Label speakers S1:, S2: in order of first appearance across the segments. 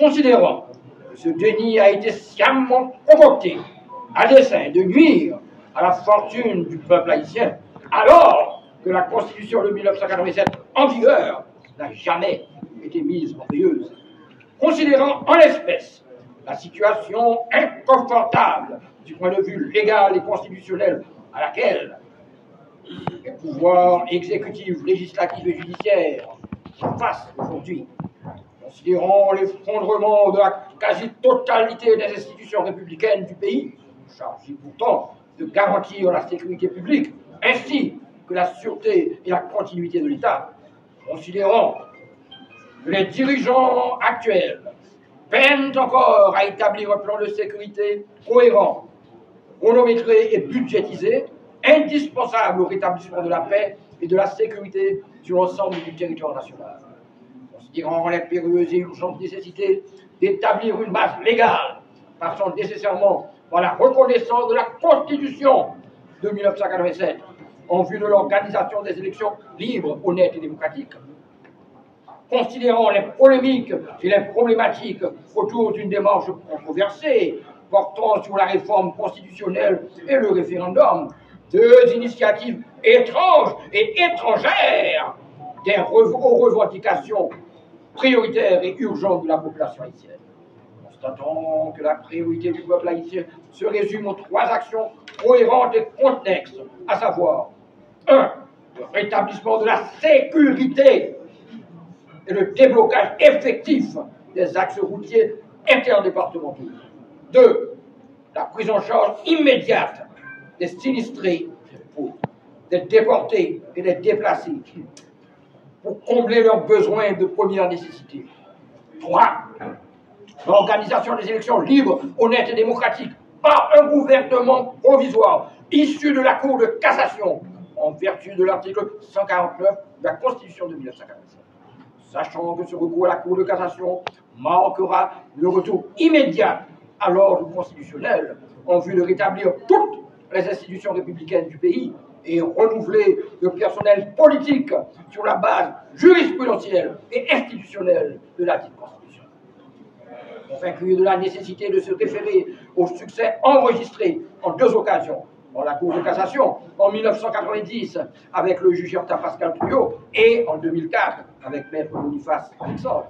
S1: Considérant que ce déni a été sciemment concocté à dessein de nuire à la fortune du peuple haïtien, alors que la Constitution de 1987 en vigueur n'a jamais été mise en veilleuse. Considérant en l'espèce la situation inconfortable du point de vue légal et constitutionnel à laquelle les pouvoirs exécutifs, législatifs et judiciaires font face aujourd'hui, considérant l'effondrement de la quasi-totalité des institutions républicaines du pays, chargées pourtant de garantir la sécurité publique, ainsi que la sûreté et la continuité de l'État, considérant que les dirigeants actuels peinent encore à établir un plan de sécurité cohérent, chronométré et budgétisé, indispensable au rétablissement de la paix et de la sécurité sur l'ensemble du territoire national. Considérant l'impérieuse et urgente nécessité d'établir une base légale, passant nécessairement par la reconnaissance de la Constitution de 1987, en vue de l'organisation des élections libres, honnêtes et démocratiques. Considérant les polémiques et les problématiques autour d'une démarche controversée portant sur la réforme constitutionnelle et le référendum, deux initiatives étranges et étrangères aux revendications prioritaires et urgentes de la population haïtienne. Constatant que la priorité du peuple haïtien se résume aux trois actions cohérentes et connexes, à savoir 1. Le rétablissement de la sécurité et le déblocage effectif des axes routiers interdépartementaux. 2. La prise en charge immédiate des sinistrés, des déportés et des déplacés pour combler leurs besoins de première nécessité. 3. L'organisation des élections libres, honnêtes et démocratiques par un gouvernement provisoire issu de la Cour de cassation en vertu de l'article 149 de la Constitution de 1947. Sachant que ce recours à la Cour de cassation marquera le retour immédiat à l'ordre constitutionnel en vue de rétablir toutes les institutions républicaines du pays et renouveler le personnel politique sur la base jurisprudentielle et institutionnelle de la dite Constitution. Convaincu de la nécessité de se référer au succès enregistré en deux occasions, dans la Cour de cassation en 1990 avec le juge Pascal Trouillot et en 2004 avec Maître Boniface Alexandre.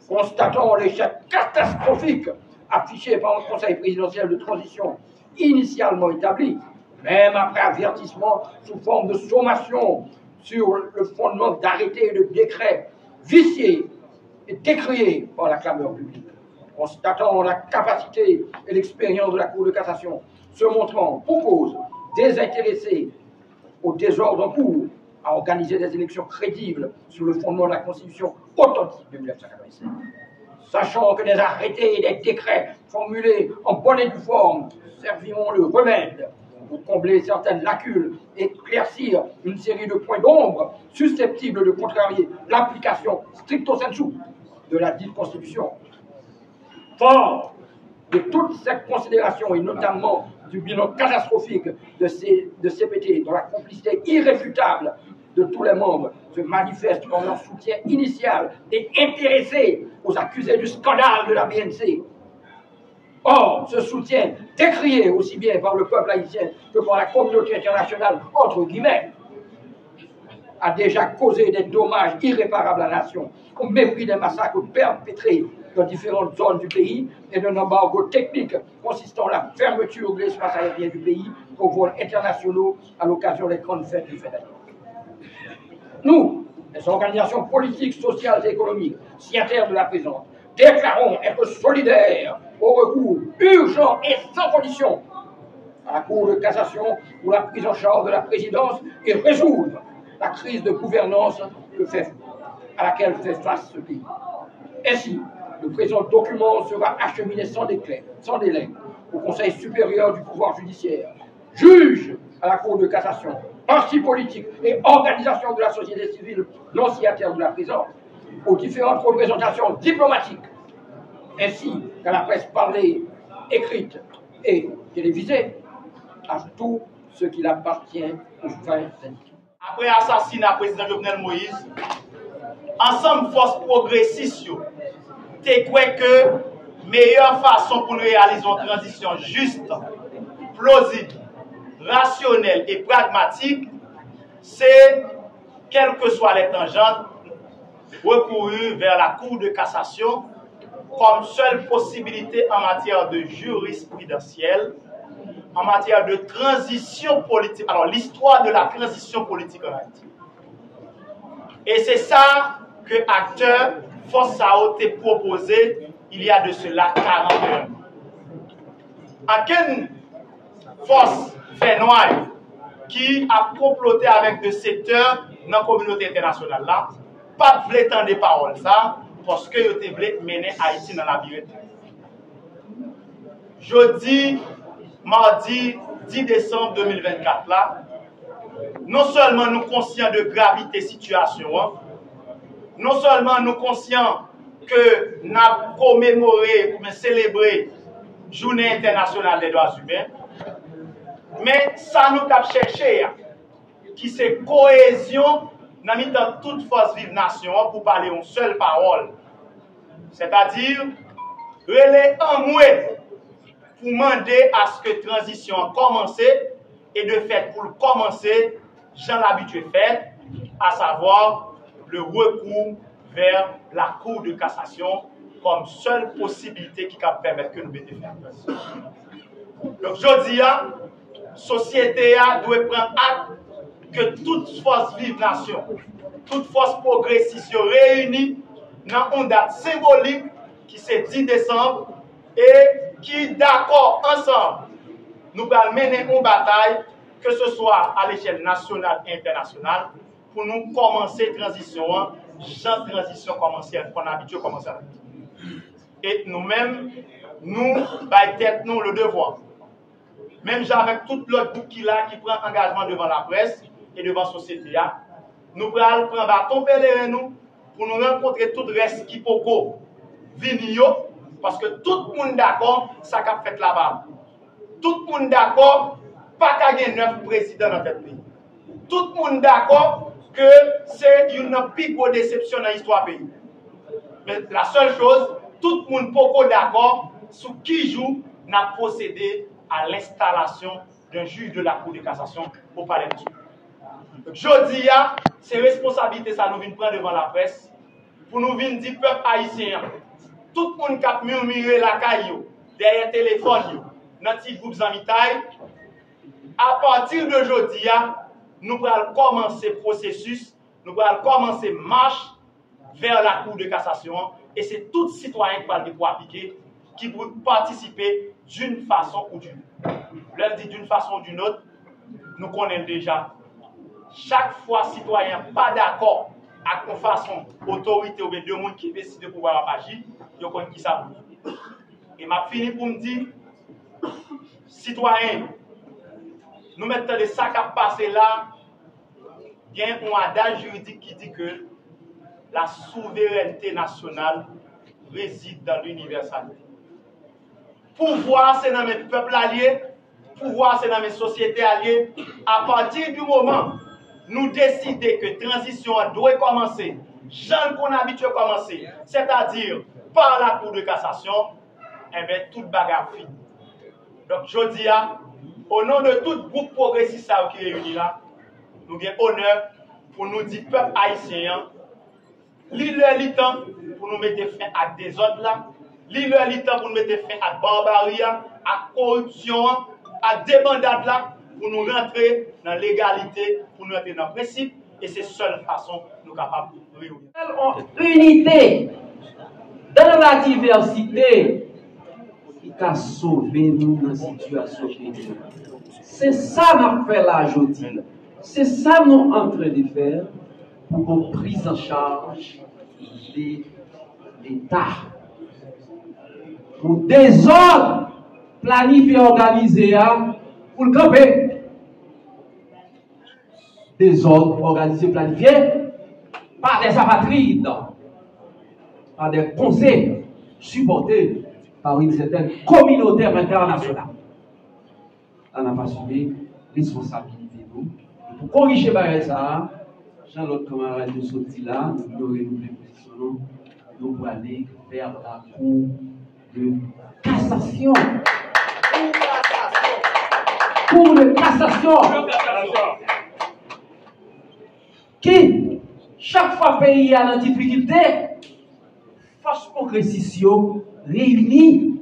S1: Constatant l'échec catastrophique affiché par le Conseil présidentiel de transition initialement établi, même après avertissement sous forme de sommation sur le fondement d'arrêtés et de décrets viciés et décriés par la clameur publique. Constatant la capacité et l'expérience de la Cour de cassation, se montrant pour cause désintéressée au désordre en cours, à organiser des élections crédibles sur le fondement de la Constitution authentique de 1987. Sachant que des arrêtés et des décrets formulés en bonne et due forme serviront le remède pour combler certaines lacunes et éclaircir une série de points d'ombre susceptibles de contrarier l'application stricto sensu de la dite Constitution. Fort de toutes ces considérations et notamment du bilan catastrophique de CPT, dont la complicité irréfutable de tous les membres se manifeste par leur soutien initial et intéressé aux accusés du scandale de la BNC. Or, ce soutien, décrié aussi bien par le peuple haïtien que par la communauté internationale, entre guillemets, a déjà causé des dommages irréparables à la nation, au mépris des massacres perpétrés dans différentes zones du pays et d'un embargo technique consistant à la fermeture de l'espace aérien du pays aux vols internationaux à l'occasion des grandes fêtes du fédéral. Nous, les organisations politiques, sociales et économiques, signataires de la présente, déclarons être solidaires au recours urgent et sans condition à la Cour de cassation pour la prise en charge de la présidence et résoudre la crise de gouvernance à laquelle fait face ce pays. Ainsi, le présent document sera acheminé sans délai au Conseil supérieur du pouvoir judiciaire, juge à la Cour de cassation, partis politiques et organisations de la société civile non signataires de la présente, aux différentes représentations diplomatiques, ainsi qu'à la presse parlée, écrite et télévisée, à tout ce qu'il appartient aux fins indiquées.
S2: Après l'assassinat du président Jovenel Moïse, ensemble force progressiste te crois que meilleure façon pour nous réaliser une transition juste, plausible, rationnelle et pragmatique, c'est, quelles que soient les tangentes, recourir vers la Cour de cassation comme seule possibilité en matière de jurisprudentielle, en matière de transition politique. Alors, l'histoire de la transition politique en Haïti. Et c'est ça que acteur Force Sao t'a proposé il y a de cela 41 ans. À quelle force fait noire qui a comploté avec des secteurs dans la communauté internationale là, pas de voler tant de paroles ça, parce que vous voulez mener Haïti dans la vie. Jeudi, mardi 10 décembre 2024 là, non seulement nous conscients de gravité situation, non seulement nous conscients que nous avons commémoré ou célébré Journée internationale des droits humains, mais ça nous a cherché, qui c'est cohésion dans toute force vive nation pour parler une seule parole. C'est-à-dire, relais en mouet pour demander à ce que la transition commence et de fait pour commencer, j'en l'habitué fait, à savoir le recours vers la Cour de cassation comme seule possibilité qui va permettre que nous puissions faire. Donc, je dis, la société doit prendre acte que toute force vive nation, toute force progressiste réunie dans une date symbolique qui c'est 10 décembre et qui d'accord ensemble nous allons mener une bataille que ce soit à l'échelle nationale et internationale pour nous commencer la transition, genre transition qu'on a habitué à commencer. Et nous-mêmes, nous, nous le devoir. Même avec tout l'autre groupe qui prend engagement devant la presse et devant la société, nous allons prendre bâton pèlerin nous pour nous rencontrer tout le reste qui peut venir parce que tout le monde d'accord, ça qu'a fait là-bas. Tout le monde d'accord, pas qu'à gagner 9 présidents dans notre pays. Tout le monde d'accord que c'est une plus grosse déception dans l'histoire du pays. Mais la seule chose, tout le monde peut d'accord sur qui joue n'a procédé à l'installation d'un juge de la Cour de cassation pour parler de tout. Jodi, c'est responsabilité ça nous vient prendre devant la presse pour nous venir dire peuple haïtien. Tout le monde qui a murmuré la caillou, derrière le téléphone, dans le petit groupe Zamitaï, à partir de jeudi, nous allons commencer le processus, nous allons commencer marche vers la Cour de cassation et c'est tout citoyen qui va appliquer, qui peut participer d'une façon ou d'une autre. L'un dit d'une façon ou d'une autre, nous connaissons déjà. Chaque fois, citoyen pas d'accord avec une façon, autorité ou bien deux monde qui décident de pouvoir agir, ils connaissent qui ça. Et m'a fini pour me dire, citoyens, nous mettons des sacs à passer là, il y a un adage juridique qui dit que la souveraineté nationale réside dans l'universalité. Pouvoir, c'est dans mes peuples alliés, pouvoir, c'est dans mes sociétés alliées. À partir du moment où nous décidons que la transition doit commencer, gens qu'on a habitué à commencer, c'est-à-dire par la Cour de cassation, eh bien, toute bagarre finit. Donc, je dis, au nom de tout groupe progressiste qui est réuni là, nous avons honneur pour nous dire, peuple haïtien, l'île temps pour nous mettre fin à des autres là, l'île temps pour nous mettre fin à la barbarie, à la corruption, à la débandade là, pour nous rentrer dans la légalité, pour nous rentrer dans le principe, et c'est la seule façon nous capables de réunir.
S3: Unité dans la diversité qui a sauvé nous dans la situation. C'est ça que nous faisons là aujourd'hui. C'est ça que nous sommes en train de faire pour une prise en charge de l'État. Pour des ordres planifiés, organisés pour le camper. Des ordres organisés, planifiés par des apatrides, par des conseils supportés par une certaine communauté internationale. On n'a pas assumé responsabilité nous. Pour corriger ça, Jean, notre camarade de sorti là, nous devons renouveler position nous allons aller vers la cour de cassation. Cour de cassation. Qui, chaque fois pays a la difficulté, force progressiste réunie,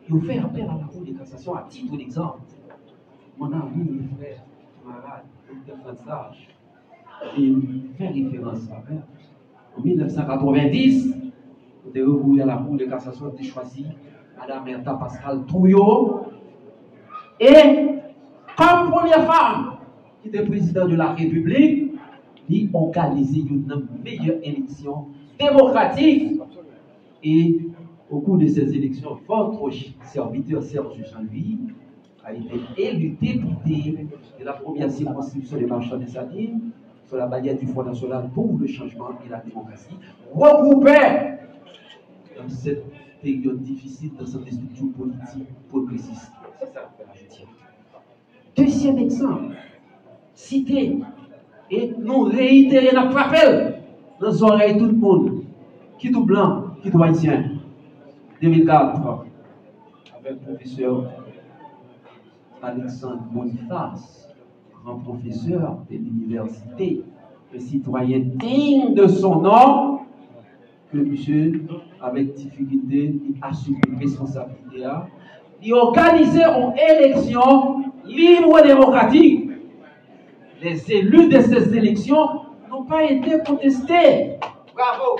S3: ils fait appel à la cour de cassation à titre d'exemple. Mon ami, mon frère, camarade, docteur Sage, il fait référence à ça. En 1990, on a recouru à la cour de cassation, on a choisi Mme Bertha Pascal Trouillot. Et comme première femme qui était présidente de la République, il a organisé une meilleure élection démocratique. Et au cours de ces élections, votre serviteur Serge Jean-Louis a été élu député de la première circonscription des Marchands des Salines sur la bannière du Front National pour le changement et la démocratie, regroupé dans cette période difficile dans cette structure politique progressiste. C'est ça la justice. Deuxième exemple, cité, et nous réitérer notre rappel dans les oreilles tout le monde, qui tout blanc, qui tout haïtien. 2004, avec le professeur Alexandre Boniface, grand professeur de l'université, un citoyen digne de son nom, que monsieur, avec difficulté, il assume une responsabilité. Il organisait une élection libre et démocratique. Les élus de ces élections n'ont pas été contestés. Bravo!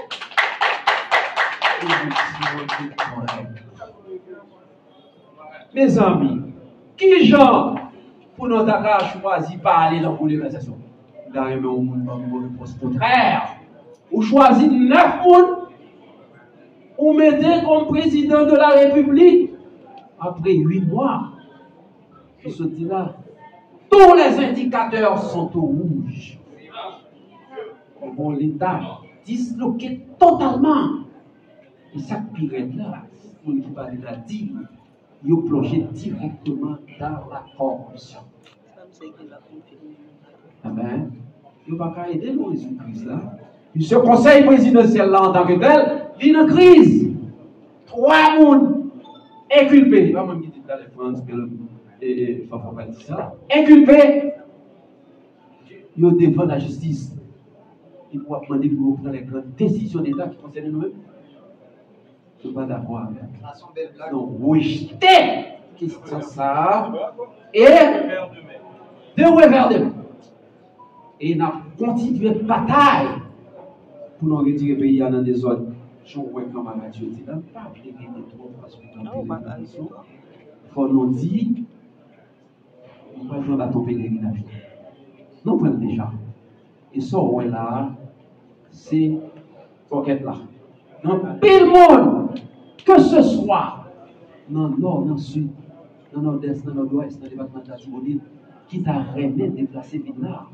S3: Mes amis, qui gens pour nous avoir choisi pas aller dans l'organisation? Dans un réponse contraire. Ou choisi 9 personnes, ou mettez comme président de la République. Après 8 mois, je se dis là, tous les indicateurs sont au rouge. Bon, l'État disloqué totalement. Et ça pire là, on ne peut pas la dire, il est plongé directement dans la corruption. Amen. Il ne va pas aider nous résoudre la crise là. Ce conseil présidentiel là en tant que tel, il y a une crise. 3 personnes inculpées. Pas même qui dit dans les France, et Fafa va dire ça. Inculpés. Ils ont devant la justice. Ils pourront demander pour prendre les grandes décisions d'État qui concernent nous-mêmes. Je ne suis pas d'accord avec. Donc, rejeter question ça et de revers de main. Et nous avons continué de bataille pour nous retirer le pays dans des zones. Je vois comme à Dieu dit, pas appeler trop parce que dans il faut nous dire, on va jouer à ton pèlerinage. Nous prenons déjà. Et ça, on est là, c'est enquête là. Dans pile monde, que ce soit dans le nord, dans le sud, dans le nord-est, dans le nord-ouest, dans le département de la Tibonite, qui t'a remis déplacé là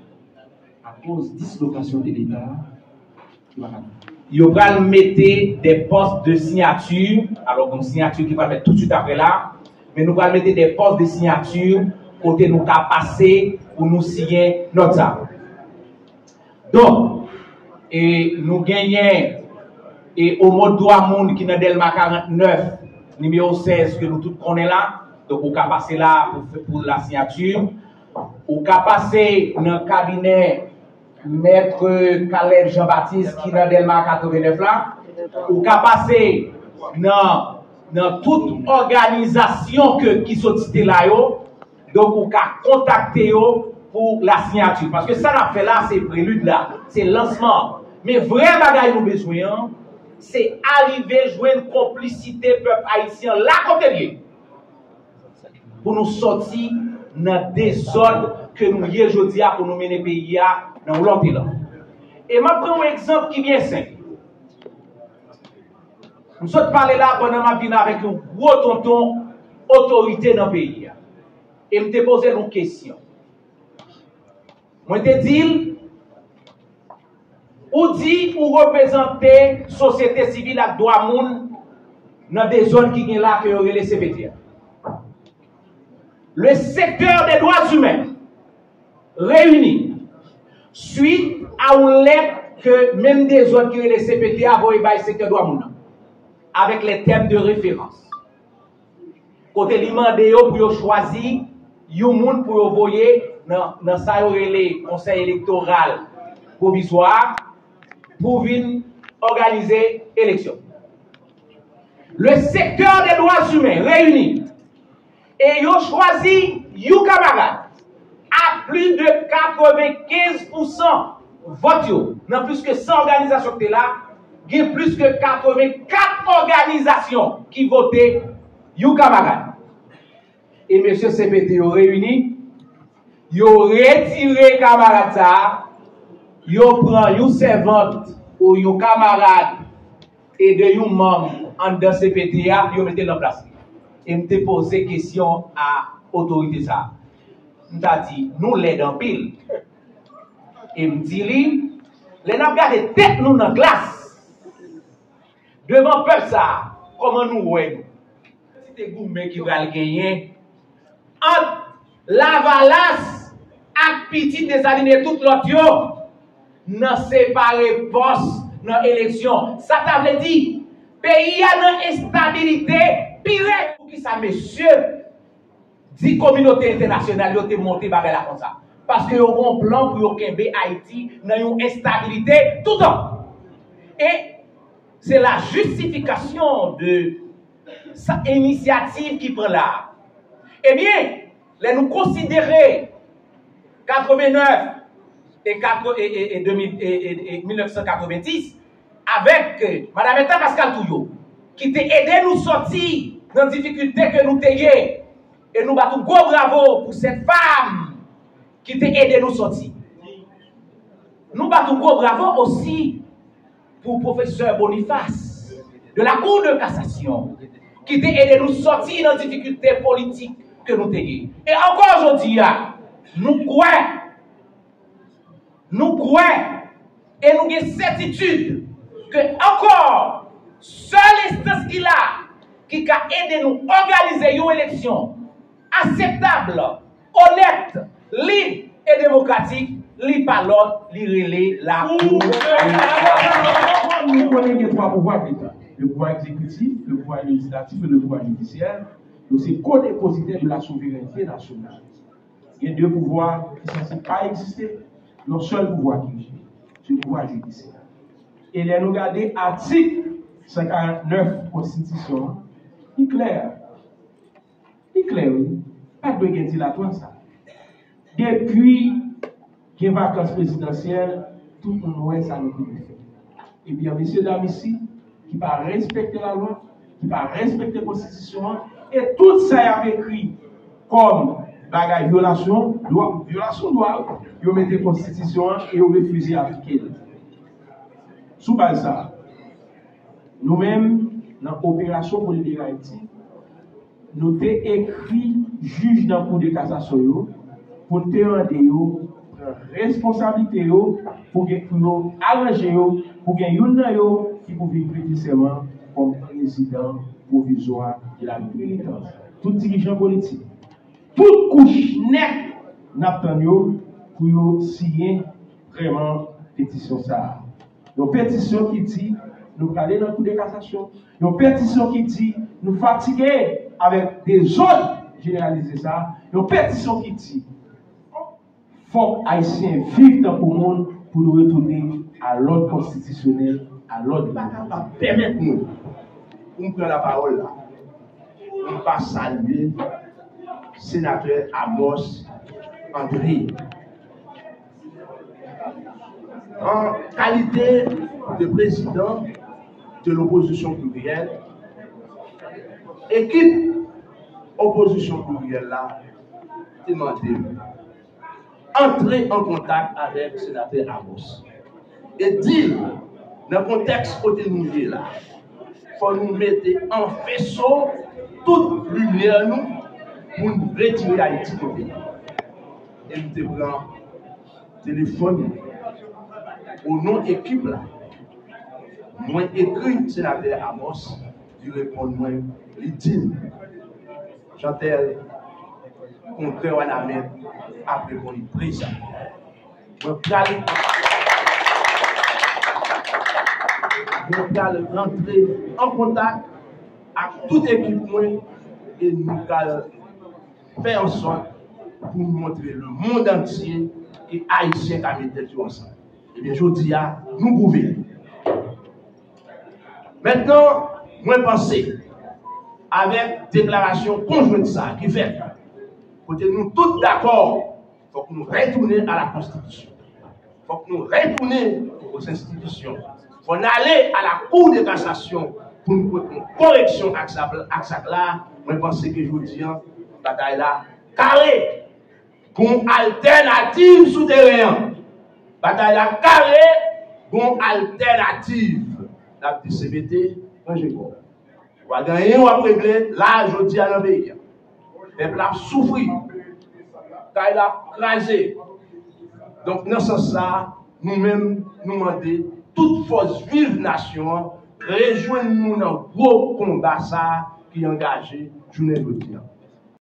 S3: à cause de dislocation de l'État.
S4: Il va mettre des postes de signature, alors une signature qui va mettre tout de suite après là, mais nous allons mettre des postes de signature côté nous qu'à passer pour nous signer notre âme. Donc, et nous gagnons et au mot droit monde qui est dans Delma 49, numéro 16, que nous tous connaissons là, donc on va passer là pour la signature, on va passer dans le cabinet Maître Caleb Jean-Baptiste qui est dans Delma 89 là, on va passer dans toute organisation qui sont citées là, donc on va contacter pour la signature. Parce que ça qu'on fait là, c'est prélude là, c'est lancement. Mais vrai bagage nous besoin, c'est arriver à jouer une complicité peuple haïtien là comme lié. Pour nous sortir dans des zones que nous y aujourd'hui pour nous mener le pays dans l'autre là. Et je prends un exemple qui est bien simple. Nous sommes parlé là pendant ma vie avec un gros tonton autorité dans le pays. Et je me posé une question. Je te dis, ou dit pour représenter la société civile avec droit moun dans des zones qui sont là que vous les CPT. Le secteur des droits humains réuni suite à une lettre que même des autres qui les CPTA vont y secteur droit moun avec les thèmes de référence. Côté limandé pour choisir yon moun pour envoyer dans ça le conseil électoral provisoire pour venir organiser élection. Le secteur des droits humains réuni et ils ont choisi yon camarade à plus de 95% vote. Dans plus que 100 organisations qui étaient là, il y a plus que 84 organisations qui votaient yon camarade. Et M. CPT ont réuni, ils ont retiré camarade ça, ils ont pris yon servante ou yon camarade et de yon membre en dans CPTA, ils ont mis en place. Et me posé question à l'autorité ça. M'ta dit, nous l'aide en pile. Et me dit, les n'a gardé tête nous dans la glace. Devant le peuple ça, comment nous voyons? Si t'es gourmet qui va le gagner, entre la valasse et petit des alignés tout l'autre, n'a séparé poste dans l'élection. Ça t'a dit, pays a une instabilité, pire pour qui ça, monsieur? 10 communautés internationales ont monté par là comme ça. Parce qu'ils ont un plan pour que Haïti dans une instabilité tout le temps. Et c'est la justification de sa initiative qui prend là. Eh bien, nous considérer 89 et 1990 avec Mme Eta Pascal Touyo, qui t'a aidé nous sortir dans les difficultés que nous ayons. Et nous battons gros bravo pour cette femme qui t'a aidé nous sortir. Nous battons gros bravo aussi pour le professeur Boniface de la Cour de cassation qui t'a aidé nous sortir dans les difficultés politiques que nous ayons. Et encore aujourd'hui, nous croyons et nous avons certitude que encore seule instance qui a aidé nous organiser une élection acceptable, honnête, libre et démocratique, li par l'autre, li relais la Cour.
S5: Nous connaissons trois pouvoirs d'État. Le pouvoir exécutif, le pouvoir législatif et le pouvoir judiciaire. C'est co-dépositaire de la souveraineté nationale. Il y a deux pouvoirs qui ne sont pas exister. Le seul pouvoir qui existe, c'est le pouvoir judiciaire. Et là, nous regardons l'article 59 Constitution, il est clair. Il est clair, oui. Pas de ventilatoire, ça. Depuis qu'il y a une vacance présidentielle, tout le monde ça nous fait. Et bien, messieurs, dames, ici, qui ne pas respecter la loi, qui ne pas respecter la Constitution, et tout ça est écrit comme bagaille violation de loi, ils mettent la Constitution et ils refusent d'appliquer. Sous base ça, nous-mêmes, dans l'opération pour le Haïti, nous avons écrit juge dans le cours de cassation pour te rendre responsabilité pour arranger pour que nous qui peut vivre précisément comme président provisoire de la République. Tout dirigeant politique, toute couche nette n'attend pour signer vraiment pétition ça. Une pétition qui dit nous aller dans le cours de cassation. Une pétition qui dit nous fatiguer avec des autres généraliser ça. Une pétition qui dit faut haïtiens vivre dans le monde pour nous retourner à l'ordre constitutionnel, à l'ordre.
S6: Permettez-nous, on prend la parole là. On va saluer le sénateur Amos André. En qualité de président de l'opposition plurielle, équipe opposition plurielle là, demandé entrer en contact avec le sénateur Amos et dire dans le contexte côté nous là, il faut nous mettre en faisceau toute lumière nous pour nous retirer Haïti côté. Et nous prenons téléphone au nom de l'équipe là. Nous écrit sénateur Amos, il répond moi, il dit Chantel, contre Wanamet, après qu'on est présent. nous allons rentrer en contact avec toute équipe et nous allons faire en sorte pour nous montrer le monde entier que Haïtien a mis tête ensemble. Et bien, je dis à nous pouvons. Maintenant, moi penser avec déclaration conjointe ça qui fait que nous tous d'accord, il faut que nous retournions à la Constitution. Il faut que nous retournions aux institutions. Il faut aller à la Cour de cassation pour nous faire une correction à ça là. Moi penser que je dis, bataille là, carré, pour une alternative souterraine. Bataille là, carré, pour une alternative. La petite CBT, quand j'ai quoi. On va gagner, on va régler, là, je dis à l'envers. Le peuple a souffert, car il a crasé. Donc, dans ce sens-là, nous-mêmes, nous demandons, toute force vive nation, rejoignez-nous dans le gros combat ça qui est engagé, journée de